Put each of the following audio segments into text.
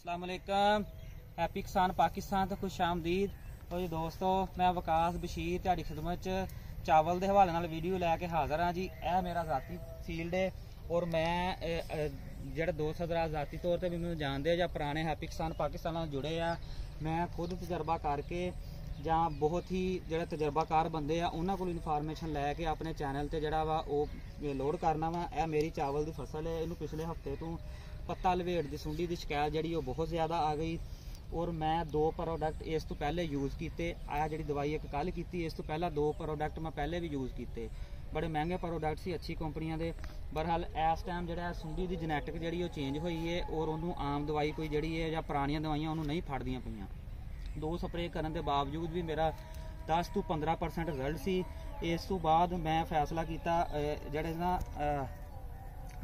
अस्सलाम वालेकुम। हैप्पी किसान पाकिस्तान तो खुश आमदीद। तो जी दोस्तों, मैं वकास बशीर तुहाडी खिदमत च चावल के हवाले नाल वीडियो लैके हाज़र हाँ जी। यह मेरा ज़ाती फील्ड है और मैं ਜਿਹੜੇ ਦੋਸਤ ਹਜ਼ਰਾਤ ਜ਼ਾਤੀ ਤੌਰ ਤੇ ਵੀ ਮੈਨੂੰ ਜਾਣਦੇ ਜਾਂ ਪੁਰਾਣੇ ਹੈਪੀ ਕਿਸਾਨ ਪਾਕਿਸਤਾਨ ਨਾਲ ਜੁੜੇ ਆ, ਮੈਂ ਖੁਦ ਤਜਰਬਾ ਕਰਕੇ ਜਾਂ ਬਹੁਤ ਹੀ ਜਿਹੜੇ ਤਜਰਬਾਕਾਰ ਬੰਦੇ ਆ ਉਹਨਾਂ ਕੋਲ ਇਨਫੋਰਮੇਸ਼ਨ ਲੈ ਕੇ ਆਪਣੇ ਚੈਨਲ ਤੇ ਜਿਹੜਾ ਵਾ ਉਹ ਲੋਡ ਕਰਨਾ ਵਾ। ਇਹ ਮੇਰੀ ਚਾਵਲ ਦੀ ਫਸਲ ਹੈ। ਇਹਨੂੰ ਪਿਛਲੇ ਹਫਤੇ ਤੋਂ ਪੱਤਾ ਲਵੇੜ ਦੀ ਸੁੰਡੀ ਦੀ ਸ਼ਿਕਾਇਤ ਜਿਹੜੀ ਉਹ ਬਹੁਤ ਜ਼ਿਆਦਾ ਆ ਗਈ और मैं 2 प्रोडक्ट इस तो पहले यूज़ किए। आ जी दवाई एक कल की, इस तो पहला 2 प्रोडक्ट मैं पहले भी यूज़ किए। बड़े महंगे प्रोडक्ट सी, अच्छी कंपनियों के। बहरहाल इस टाइम जो सुंडी की जेनेटिक जी चेंज हुई है और उन्होंने आम दवाई कोई जी है या पुरानियां दवाइयां उन्होंने नहीं फड़दियां पईयां। 2 स्प्रे करने के बावजूद भी मेरा 10 to 15% रिजल्ट सी। इस तो बाद मैं फैसला किया जेडे ना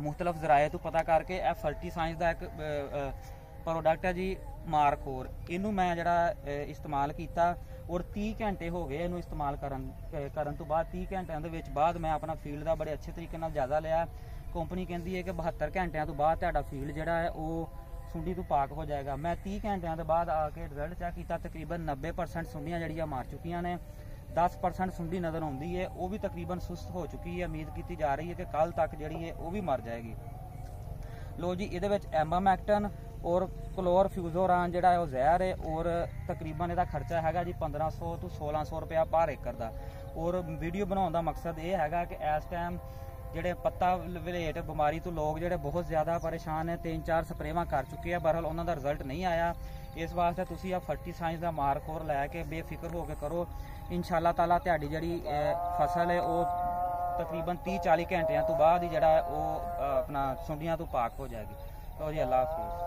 मुख्तलिफ जराए तो पता करके फर्टी साइंस का एक प्रोडक्ट है जी मार्कोर। इनू मैं जरा इस्तेमाल किया और 30 घंटे हो गए इनू इस्तेमाल करन तो बाद 30 घंटिया के बाद मैं अपना फील्ड का बड़े अच्छे तरीके नाल जायजा लिया। कंपनी कहती है कि 72 घंटिया तो बाद तुहाडा फील्ड जिहड़ा है वो सुंडी तो पाक हो जाएगा। मैं 30 घंटिया के बाद आके रिजल्ट चेक किया, तकरीबन 90% सुंडियां जिहड़ियां मार चुकियां ने। 10% सुंडी नज़र आती है, वो भी तकरीबन सुस्त हो चुकी है। उम्मीद की जा रही है कि कल तक जिहड़ी है वो भी मर जाएगी। लो जी, ये एम्बामैक्टन और क्लोरफ्यूजोरान जिहड़ा है वो जहर है और तकरीबन इसका खर्चा हैगा जी 1500 तो 1600 रुपया पर एकड़ का। और वीडियो बनाने का मकसद ये हैगा कि इस टाइम जिहड़े पत्ता वलेट बीमारी तो लोग जिहड़े बहुत ज़्यादा परेशान है, 3-4 स्प्रेवां कर चुके हैं, बहरहाल उन्हों का रिजल्ट नहीं आया। इस वास्ते तुसीं आ फर्टी साइंस का मार्कोर लैके बेफिक्र होकर करो। इंशाअल्लाह ताला तुहाडी जिहड़ी फसल है वो तकरीबन 30-40 घंटिया तो बाद ही जिहड़ा वो अपना सुंडियां तो पाक हो जाएगी। तो जी अल्लाह हाफिज़।